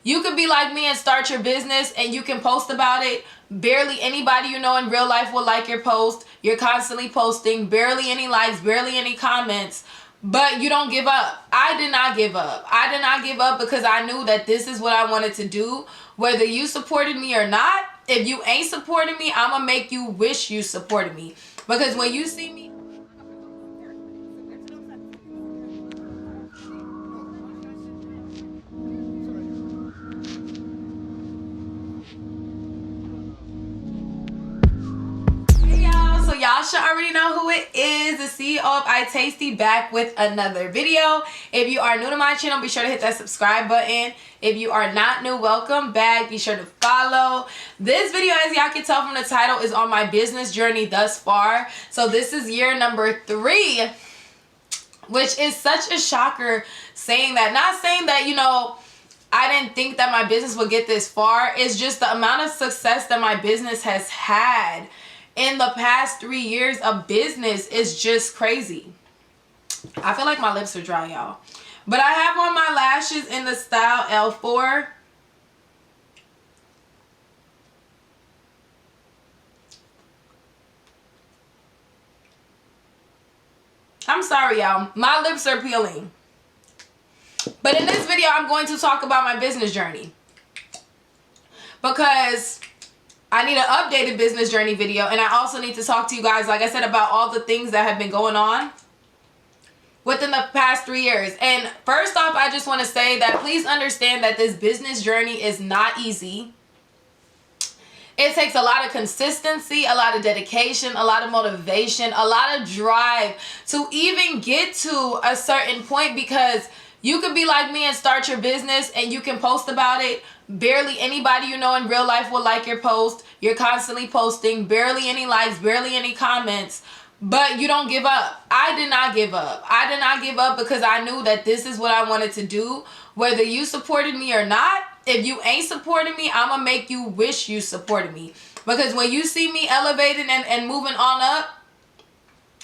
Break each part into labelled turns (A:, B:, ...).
A: You could be like me and start your business and you can post about it. Barely anybody you know in real life will like your post. You're constantly posting, barely any likes, barely any comments, but you don't give up. I did not give up. I did not give up because I knew that this is what I wanted to do. Whether you supported me or not, if you ain't supporting me, I'm gonna make you wish you supported me. Because when you see me, so y'all should already know who it is. The CEO of iyetasti, back with another video. If you are new to my channel, be sure to hit that subscribe button. If you are not new, welcome back. Be sure to follow. This video, as y'all can tell from the title, is on my business journey thus far. So this is year number 3, which is such a shocker saying that. Not saying that, you know, I didn't think that my business would get this far. It's just the amount of success that my business has had in the past 3 years of business is just crazy. I feel like my lips are dry, y'all. But I have on my lashes in the style L4. I'm sorry, y'all. My lips are peeling. But in this video, I'm going to talk about my business journey. Because I need an updated business journey video, and I also need to talk to you guys, like I said, about all the things that have been going on within the past 3 years. And first off, I just want to say that please understand that this business journey is not easy. It takes a lot of consistency, a lot of dedication, a lot of motivation, a lot of drive to even get to a certain point, because you could be like me and start your business and you can post about it. Barely anybody you know in real life will like your post. You're constantly posting, barely any likes, barely any comments, but you don't give up. I did not give up. I did not give up because I knew that this is what I wanted to do. Whether you supported me or not, if you ain't supporting me, I'm gonna make you wish you supported me. Because when you see me elevating and moving on up,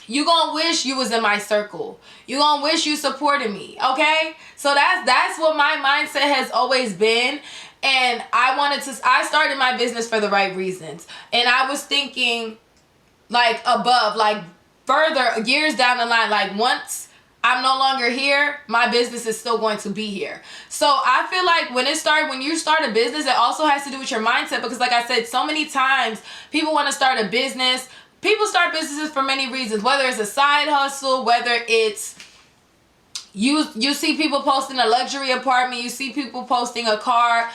A: you gonna wish you was in my circle. You gonna wish you supported me, okay? So that's what my mindset has always been. And I started my business for the right reasons. And I was thinking like above, like further years down the line, like once I'm no longer here, my business is still going to be here. So I feel like when you start a business, it also has to do with your mindset. Because like I said, so many times people want to start a business. People start businesses for many reasons, whether it's a side hustle, whether it's you see people posting a luxury apartment, you see people posting a car,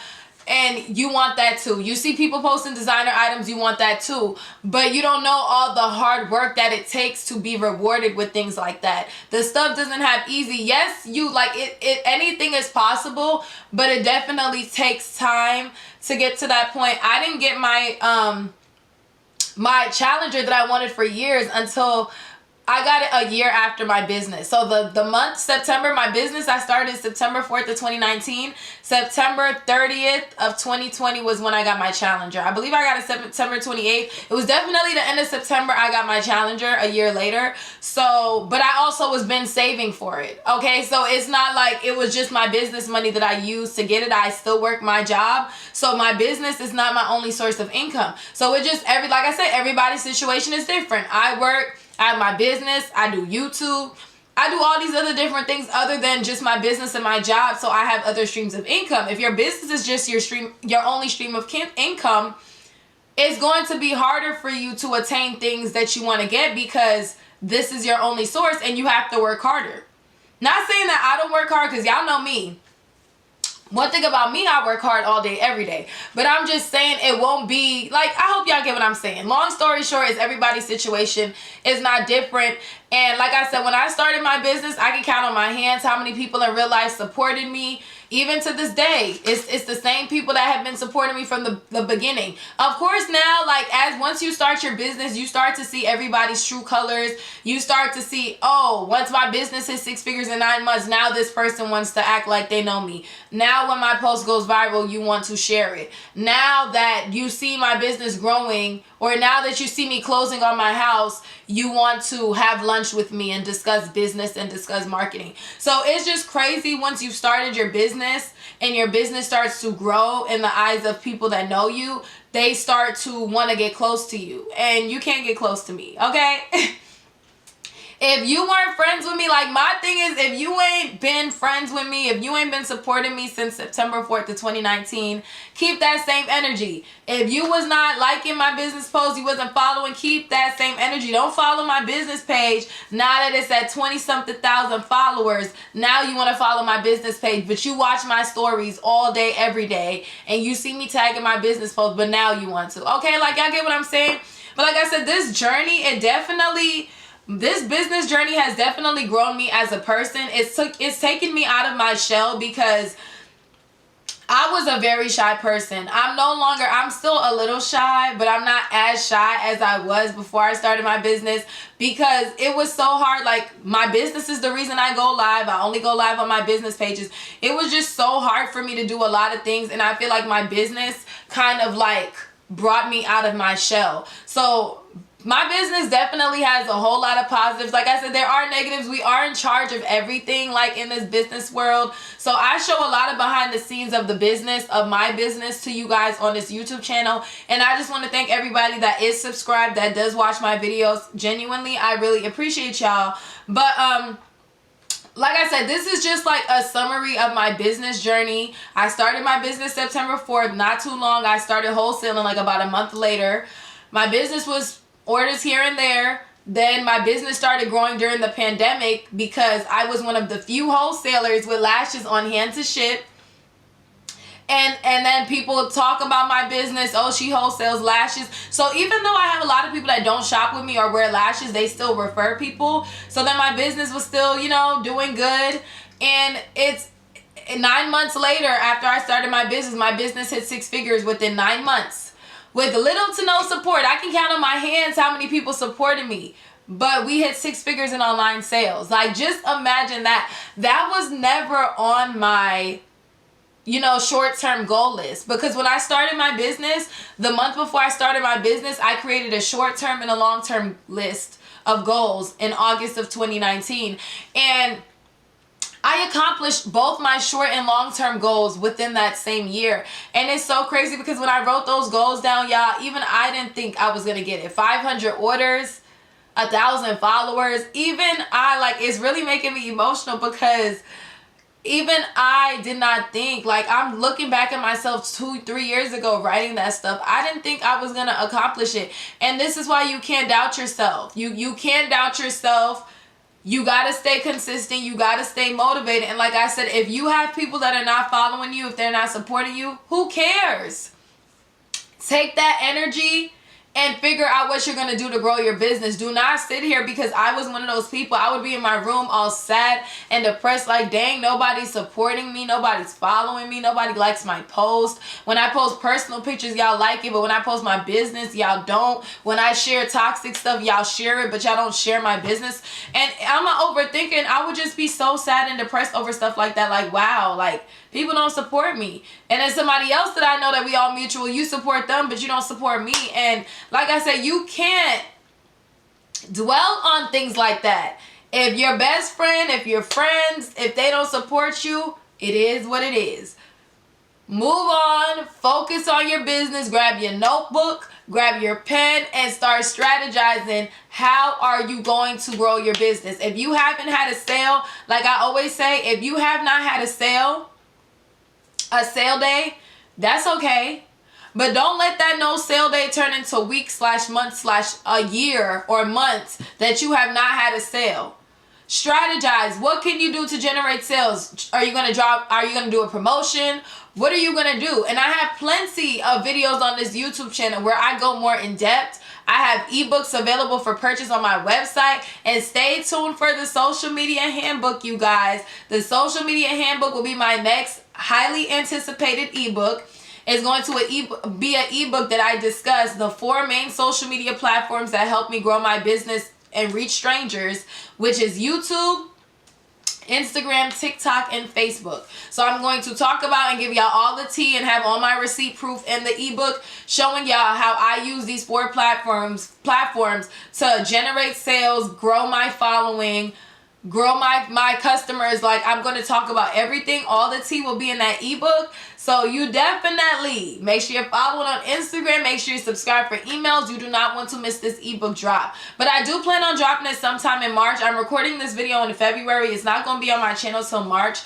A: and you want that too. You see people posting designer items, you want that too. But you don't know all the hard work that it takes to be rewarded with things like that. The stuff doesn't have easy. Yes, you like it anything is possible, but it definitely takes time to get to that point. I didn't get my Challenger that I wanted for years until I got it a year after my business. So the month September, my business, I started September 4th of 2019. September 30th of 2020 was when I got my Challenger. I believe I got it September 28th. It was definitely the end of September I got my Challenger a year later. So, but I also was been saving for it. Okay, so it's not like it was just my business money that I used to get it. I still work my job. So my business is not my only source of income. So it just, like I said, everybody's situation is different. I work, I have my business, I do YouTube, I do all these other different things other than just my business and my job, so I have other streams of income. If your business is just your only stream of income, it's going to be harder for you to attain things that you want to get because this is your only source and you have to work harder. Not saying that I don't work hard, because y'all know me. One thing about me, I work hard all day, every day. But I'm just saying it won't be, like, I hope y'all get what I'm saying. Long story short is everybody's situation is not different. And like I said, when I started my business, I can count on my hands how many people in real life supported me. Even to this day, it's the same people that have been supporting me from the beginning. Of course, now, like, once you start your business, you start to see everybody's true colors. You start to see, oh, once my business hits 6 figures in 9 months, now this person wants to act like they know me. Now when my post goes viral, you want to share it. Now that you see my business growing Or now that you see me closing on my house, you want to have lunch with me and discuss business and discuss marketing. So it's just crazy once you've started your business and your business starts to grow in the eyes of people that know you, they start to want to get close to you. And you can't get close to me, okay? If you weren't friends with me, like my thing is, if you ain't been friends with me, if you ain't been supporting me since September 4th of 2019, keep that same energy. If you was not liking my business post, you wasn't following, keep that same energy. Don't follow my business page now that it's at 20-something thousand followers. Now you want to follow my business page, but you watch my stories all day, every day, and you see me tagging my business post, but now you want to. Okay, like y'all get what I'm saying? But like I said, this journey, this business journey has definitely grown me as a person. It's taken me out of my shell because I was a very shy person. I'm still a little shy, but I'm not as shy as I was before I started my business because it was so hard. Like, my business is the reason I go live. I only go live on my business pages. It was just so hard for me to do a lot of things, and I feel like my business kind of like brought me out of my shell. So my business definitely has a whole lot of positives. Like I said, there are negatives. We are in charge of everything, like in this business world. So I show a lot of behind the scenes of the business, of my business, to you guys on this YouTube channel. And I just want to thank everybody that is subscribed, that does watch my videos. Genuinely, I really appreciate y'all. But like I said, this is just like a summary of my business journey. I started my business September 4th, not too long. I started wholesaling like about a month later. My business was orders here and there. Then my business started growing during the pandemic because I was one of the few wholesalers with lashes on hand to ship. And then people talk about my business. Oh, she wholesales lashes. So even though I have a lot of people that don't shop with me or wear lashes, they still refer people. So then my business was still, you know, doing good. And it's 9 months later after I started my business hit 6 figures within 9 months. With little to no support. I can count on my hands how many people supported me. But we hit 6 figures in online sales. Like, just imagine that. That was never on my, you know, short-term goal list. Because when I started my business, the month before I started my business, I created a short-term and a long-term list of goals in August of 2019. And I accomplished both my short and long-term goals within that same year. And it's so crazy because when I wrote those goals down, y'all, even I didn't think I was going to get it. 500 orders, 1,000 followers. Even I, like, it's really making me emotional because even I did not think, like, I'm looking back at myself 2-3 years ago writing that stuff. I didn't think I was going to accomplish it. And this is why you can't doubt yourself. You can't doubt yourself. You got to stay consistent. You got to stay motivated. And like I said, if you have people that are not following you, if they're not supporting you, who cares? Take that energy and figure out what you're going to do to grow your business. Do not sit here, because I was one of those people. I would be in my room all sad and depressed, like, dang, nobody's supporting me. Nobody's following me. Nobody likes my post. When I post personal pictures, y'all like it, but when I post my business, y'all don't. When I share toxic stuff, y'all share it, but y'all don't share my business. And I'm not overthinking. I would just be so sad and depressed over stuff like that. Like, wow, like, people don't support me. And then somebody else that I know that we all mutual, you support them, but you don't support me. And like I said, you can't dwell on things like that. If your best friend, if your friends, if they don't support you, it is what it is. Move on, focus on your business, grab your notebook, grab your pen, and start strategizing. How are you going to grow your business? If you haven't had a sale, like I always say, if you have not had a sale day, that's okay. But don't let that no sale day turn into weeks / months / a year or months that you have not had a sale. Strategize. What can you do to generate sales? Are you going to do a promotion? What are you going to do? And I have plenty of videos on this YouTube channel where I go more in depth. I have ebooks available for purchase on my website. And stay tuned for the social media handbook, you guys. The social media handbook will be my next highly anticipated ebook. It's going to be an ebook that I discuss the 4 main social media platforms that help me grow my business and reach strangers, which is YouTube, Instagram, TikTok, and Facebook. So I'm going to talk about and give y'all all the tea and have all my receipt proof in the ebook showing y'all how I use these 4 platforms to generate sales, grow my following, grow my customers. Like, I'm going to talk about everything. All the tea will be in that ebook. So you definitely make sure you're following on Instagram. Make sure you subscribe for emails. You do not want to miss this ebook drop. But I do plan on dropping it sometime in March. I'm recording this video in February. It's not going to be on my channel till March.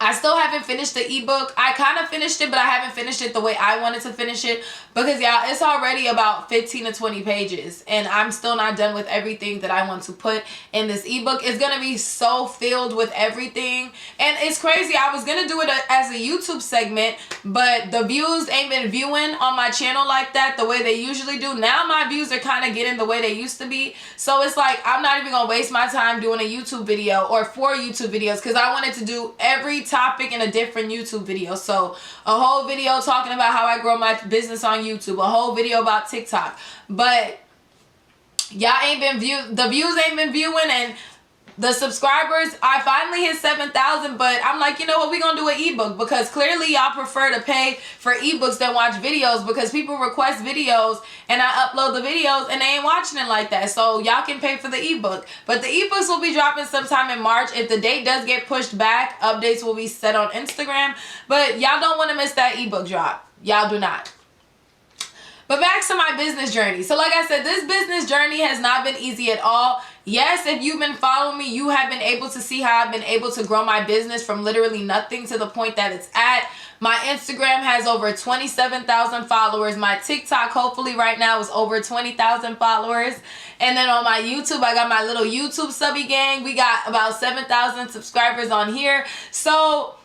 A: I still haven't finished the ebook. I kind of finished it, but I haven't finished it the way I wanted to finish it because, y'all, it's already about 15 to 20 pages, and I'm still not done with everything that I want to put in this ebook. It's going to be so filled with everything, and it's crazy. I was going to do it as a YouTube segment, but the views ain't been viewing on my channel like that the way they usually do. Now my views are kind of getting the way they used to be, so it's like I'm not even going to waste my time doing a YouTube video or 4 YouTube videos because I wanted to do every topic in a different YouTube video. So a whole video talking about how I grow my business on YouTube, a whole video about TikTok, but y'all ain't been the views ain't been viewing, and the subscribers, I finally hit 7,000, but I'm like, you know what, we're gonna do an ebook because clearly y'all prefer to pay for ebooks than watch videos because people request videos and I upload the videos and they ain't watching it like that. So y'all can pay for the ebook, but the ebooks will be dropping sometime in March. If the date does get pushed back, updates will be set on Instagram, but y'all don't want to miss that ebook drop. Y'all do not. But back to my business journey. So like I said, this business journey has not been easy at all. Yes, if you've been following me, you have been able to see how I've been able to grow my business from literally nothing to the point that it's at. My Instagram has over 27,000 followers. My TikTok, hopefully right now, is over 20,000 followers. And then on my YouTube, I got my little YouTube subby gang. We got about 7,000 subscribers on here. So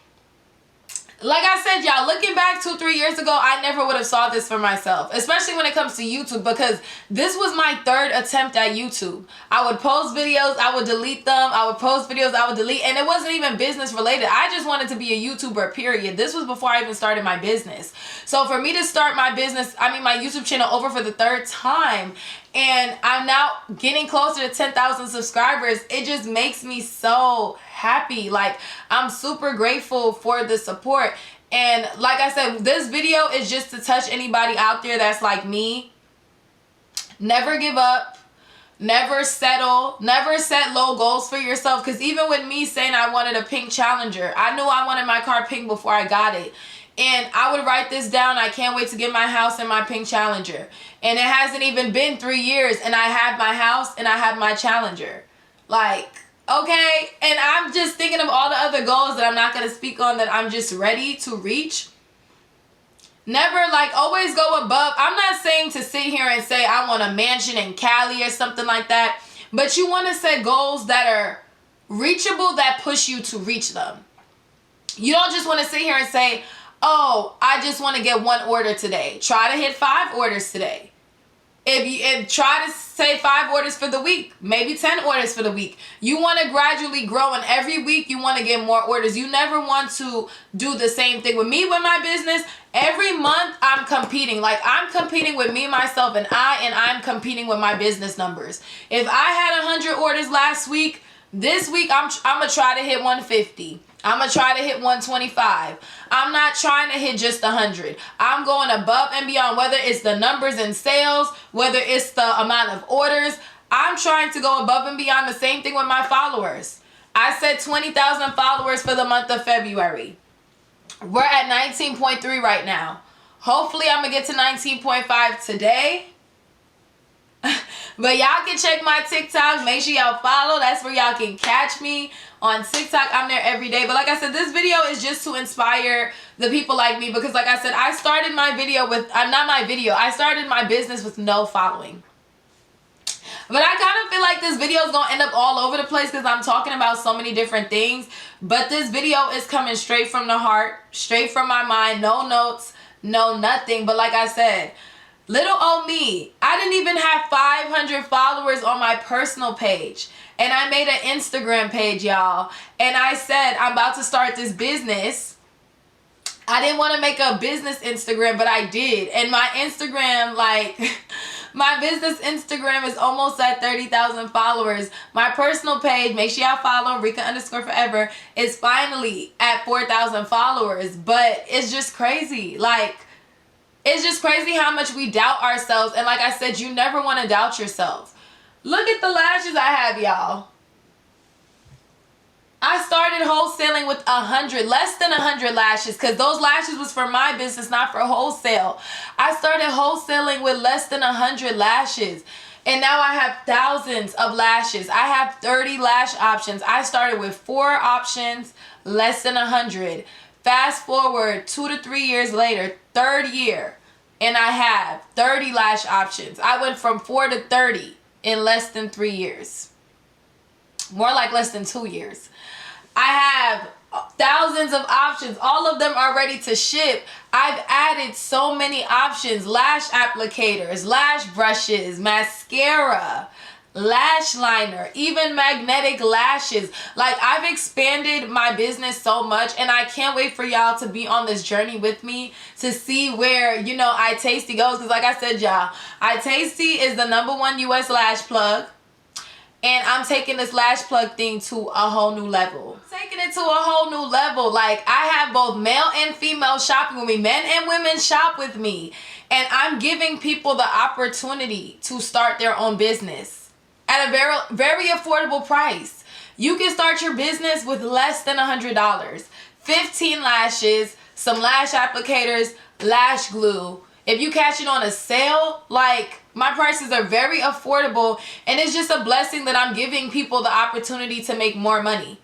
A: like I said, y'all, looking back 2-3 years ago, I never would have saw this for myself, especially when it comes to YouTube, because this was my 3rd attempt at YouTube. I would post videos, I would delete them, I would post videos, I would delete, and it wasn't even business related. I just wanted to be a YouTuber, period. This was before I even started my business. So for me to start my business, my YouTube channel over for the 3rd time, and I'm now getting closer to 10,000 subscribers, it just makes me so happy. Like, I'm super grateful for the support. And like I said, this video is just to touch anybody out there that's like me. Never give up. Never settle. Never set low goals for yourself. Because even with me saying I wanted a pink Challenger, I knew I wanted my car pink before I got it. And I would write this down. I can't wait to get my house and my pink Challenger. And it hasn't even been 3 years, and I have my house and I have my Challenger. Like, okay. And I'm just thinking of all the other goals that I'm not going to speak on that I'm just ready to reach. Never, like, always go above. I'm not saying to sit here and say I want a mansion in Cali or something like that. But you want to set goals that are reachable, that push you to reach them. You don't just want to sit here and say, oh, I just want to get 1 order today. Try to hit 5 orders today. If try to say 5 orders for the week, maybe 10 orders for the week. You want to gradually grow, and every week you want to get more orders. You never want to do the same thing. With me, with my business, every month I'm competing. Like, I'm competing with me, myself, and I'm competing with my business numbers. If I had 100 orders last week, this week I'm going to try to hit 150. I'm going to try to hit 125. I'm not trying to hit just 100. I'm going above and beyond, whether it's the numbers in sales, whether it's the amount of orders. I'm trying to go above and beyond. The same thing with my followers. I said 20,000 followers for the month of February. We're at 19.3 right now. Hopefully I'm going to get to 19.5 today. But y'all can check my TikTok. Make sure y'all follow. That's where y'all can catch me on TikTok. I'm there every day. But like I said, this video is just to inspire the people like me. Because like I said, I started my video with, I started my business with no following. But I kind of feel like this video is going to end up all over the place because I'm talking about so many different things. But this video is coming straight from the heart, straight from my mind. No notes, no nothing. But like I said, little old me, I didn't even have 500 followers on my personal page. And I made an Instagram page, y'all. And I said, I'm about to start this business. I didn't want to make a business Instagram, but I did. And my Instagram, like, My business Instagram is almost at 30,000 followers. My personal page, make sure y'all follow Rika_forever, is finally at 4,000 followers. But it's just crazy. Like, it's just crazy how much we doubt ourselves. And like I said, you never want to doubt yourself. Look at the lashes I have, y'all. I started wholesaling with 100, less than 100 lashes, because those lashes was for my business, not for wholesale. I started wholesaling with less than 100 lashes. And now I have thousands of lashes. I have 30 lash options. I started with 4 options, less than 100. Fast forward 2 to 3 years later, 3rd year, and I have 30 lash options. I went from 4 to 30 in less than 3 years. More like less than 2 years. I have thousands of options. All of them are ready to ship. I've added so many options. Lash applicators, lash brushes, mascara, lash liner, even magnetic lashes. Like, I've expanded my business so much, and I can't wait for y'all to be on this journey with me to see where, you know, iyetasti goes. Because like I said, y'all, iyetasti is the #1 US lash plug. And I'm taking this lash plug thing to a whole new level. Taking it to a whole new level. Like, I have both male and female shopping with me. Men and women shop with me. And I'm giving people the opportunity to start their own business at a very, very affordable price. You can start your business with less than $100. 15 lashes, some lash applicators, lash glue. If you catch it on a sale, like, my prices are very affordable, and it's just a blessing that I'm giving people the opportunity to make more money.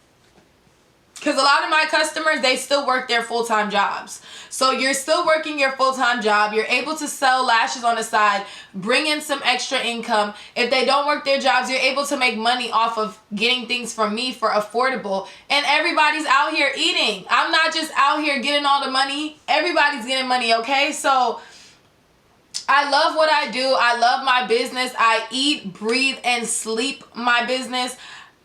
A: Because a lot of my customers, they still work their full-time jobs. So you're still working your full-time job. You're able to sell lashes on the side, bring in some extra income. If they don't work their jobs, you're able to make money off of getting things from me for affordable. And everybody's out here eating. I'm not just out here getting all the money. Everybody's getting money, okay? So I love what I do. I love my business. I eat, breathe, and sleep my business.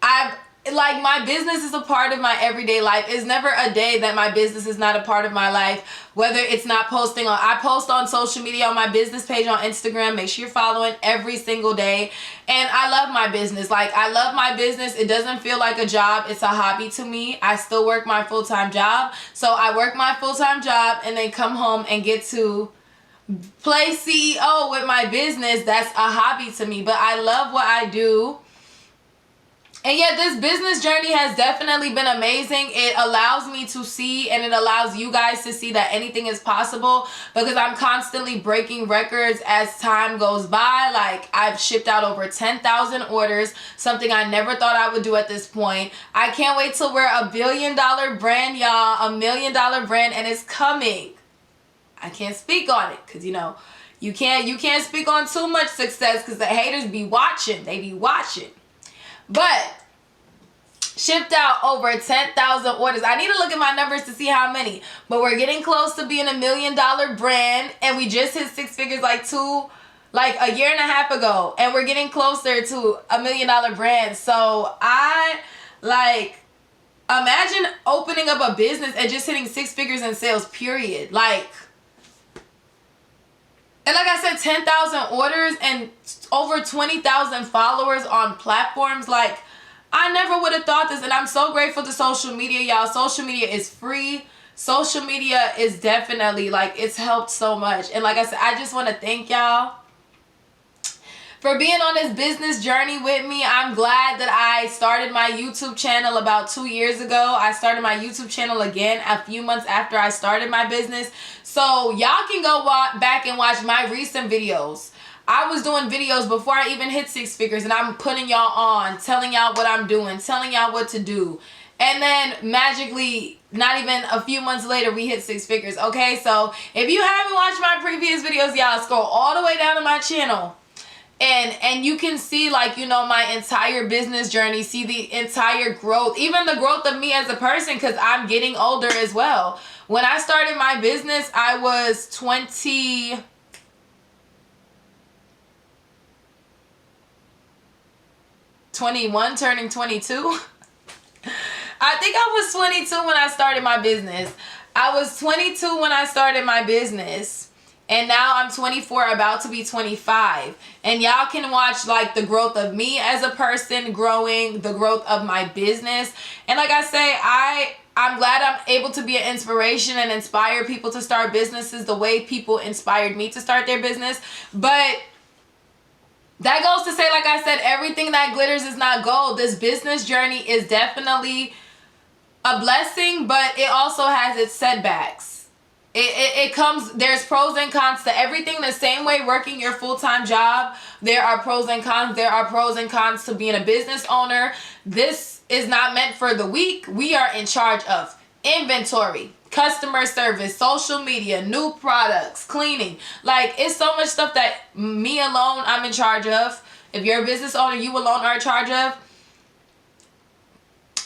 A: My business is a part of my everyday life. It's never a day that my business is not a part of my life. Whether it's not posting on, I post on social media, on my business page on Instagram. Make sure you're following every single day. And I love my business. Like, I love my business. It doesn't feel like a job. It's a hobby to me. I still work my full-time job. So I work my full-time job and then come home and get to play CEO with my business. That's a hobby to me, but I love what I do. And yet this business journey has definitely been amazing. It allows me to see, and it allows you guys to see, that anything is possible, because I'm constantly breaking records as time goes by. Like, I've shipped out over 10,000 orders, something I never thought I would do at this point. I can't wait till we're a $1 billion brand, y'all. $1 million brand, and it's coming. I can't speak on it because, you know, you can't speak on too much success because the haters be watching. They be watching. But shipped out over 10,000 orders. I need to look at my numbers to see how many. But we're getting close to being a $1 million brand. And we just hit 6 figures like a year and a half ago. And we're getting closer to a $1 million brand. So imagine opening up a business and just hitting 6 figures in sales, period. And like I said, 10,000 orders and over 20,000 followers on platforms. Like, I never would have thought this. And I'm so grateful to social media, y'all. Social media is free. Social media is definitely, like, it's helped so much. And like I said, I just want to thank y'all for being on this business journey with me. I'm glad that I started my YouTube channel about 2 years ago. I started my YouTube channel again a few months after I started my business. So y'all can go back and watch my recent videos. I was doing videos before I even hit 6 figures, and I'm putting y'all on, telling y'all what I'm doing, telling y'all what to do. And then magically, not even a few months later, we hit 6 figures. Okay, so if you haven't watched my previous videos, y'all, scroll all the way down to my channel. And you can see, like, you know, my entire business journey, see the entire growth, even the growth of me as a person, because I'm getting older as well. When I started my business, I was 21, turning 22. I think I was 22 when I started my business. I was 22 when I started my business. and now I'm 24, about to be 25. And y'all can watch like the growth of me as a person growing, the growth of my business. And like I say, I'm glad I'm able to be an inspiration and inspire people to start businesses the way people inspired me to start their business. But that goes to say, like I said, everything that glitters is not gold. This business journey is definitely a blessing, but it also has its setbacks. It comes, there's pros and cons to everything. The same way working your full-time job, there are pros and cons. There are pros and cons to being a business owner. This is not meant for the weak. We are in charge of inventory, customer service, social media, new products, cleaning. Like, it's so much stuff that me alone, I'm in charge of. If you're a business owner, you alone are in charge of.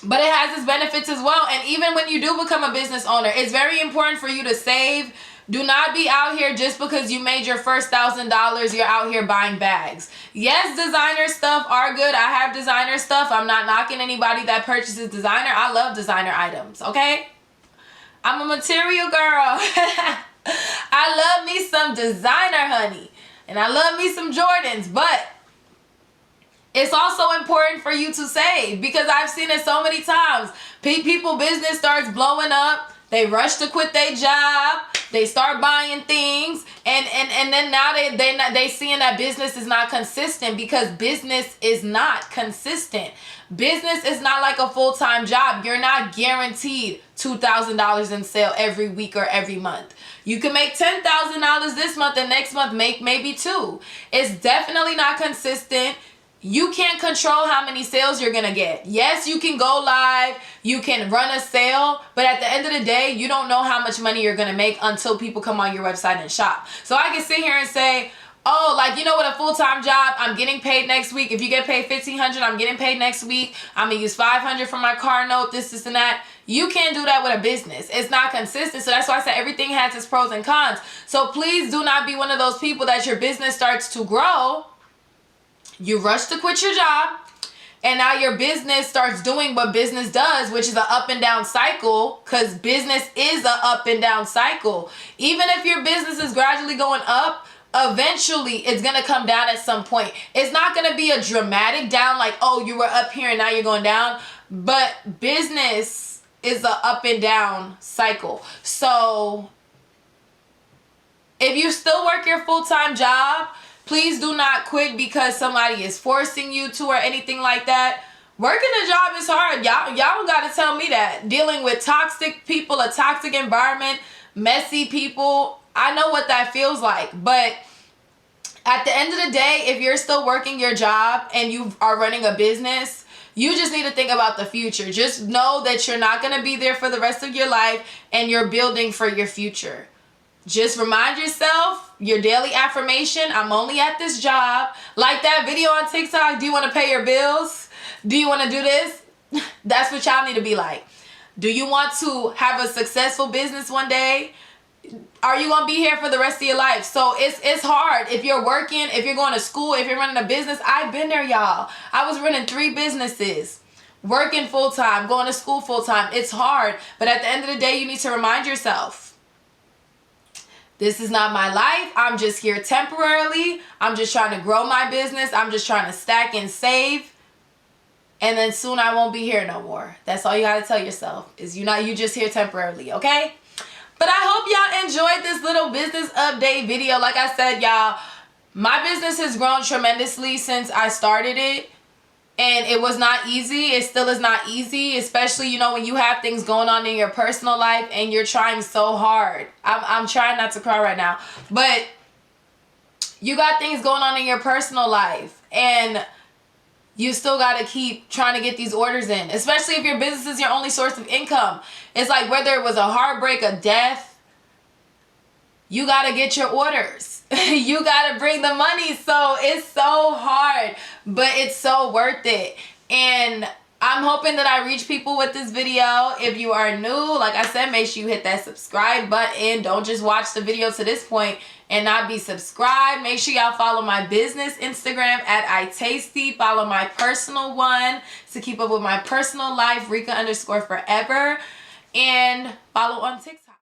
A: But it has its benefits as well. And even when you do become a business owner, it's very important for you to save. Do not be out here just because you made your first $1,000, you're out here buying bags. Yes, designer stuff are good. I have designer stuff. I'm not knocking anybody that purchases designer. I love designer items, okay? I'm a material girl. I love me some designer, honey. And I love me some Jordans. But it's also important for you to save, because I've seen it so many times. People business starts blowing up. They rush to quit their job. They start buying things, and then now they seeing that business is not consistent, because business is not consistent. Business is not like a full-time job. You're not guaranteed $2,000 in sale every week or every month. You can make $10,000 this month, and next month make maybe $2,000. It's definitely not consistent. You can't control how many sales you're going to get. Yes, you can go live, you can run a sale, but at the end of the day, you don't know how much money you're going to make until people come on your website and shop. So I can sit here and say, oh, like, you know what, a full-time job, I'm getting paid next week. If you get paid $1,500, I'm getting paid next week. I'm going to use $500 for my car note, this, and that. You can't do that with a business. It's not consistent. So that's why I said everything has its pros and cons. So please do not be one of those people that your business starts to grow, you rush to quit your job, and now your business starts doing what business does, which is an up and down cycle, because business is an up and down cycle. Even if your business is gradually going up, eventually it's going to come down at some point. It's not going to be a dramatic down like, oh, you were up here and now you're going down. But business is an up and down cycle. So if you still work your full-time job, please do not quit because somebody is forcing you to or anything like that. Working a job is hard. Y'all don't got to tell me that. Dealing with toxic people, a toxic environment, messy people, I know what that feels like. But at the end of the day, if you're still working your job and you are running a business, you just need to think about the future. Just know that you're not going to be there for the rest of your life, and you're building for your future. Just remind yourself your daily affirmation: I'm only at this job. Like that video on TikTok, do you want to pay your bills? Do you want to do this? That's what y'all need to be like. Do you want to have a successful business one day? Are you going to be here for the rest of your life? So it's hard. If you're working, if you're going to school, if you're running a business, I've been there, y'all. I was running 3 businesses, working full-time, going to school full-time. It's hard. But at the end of the day, you need to remind yourself, this is not my life. I'm just here temporarily. I'm just trying to grow my business. I'm just trying to stack and save. And then soon I won't be here no more. That's all you got to tell yourself, is you just here temporarily, okay? But I hope y'all enjoyed this little business update video. Like I said, y'all, my business has grown tremendously since I started it. And it was not easy. It still is not easy, especially, you know, when you have things going on in your personal life and you're trying so hard. I'm trying not to cry right now. But you got things going on in your personal life, and you still got to keep trying to get these orders in, especially if your business is your only source of income. It's like whether it was a heartbreak, a death, you got to get your orders. You got to bring the money. So it's so hard, but it's so worth it. And I'm hoping that I reach people with this video. If you are new, like I said, make sure you hit that subscribe button. Don't just watch the video to this point and not be subscribed. Make sure y'all follow my business Instagram at iyetasti. Follow my personal one to keep up with my personal life, Rika_forever. And follow on TikTok.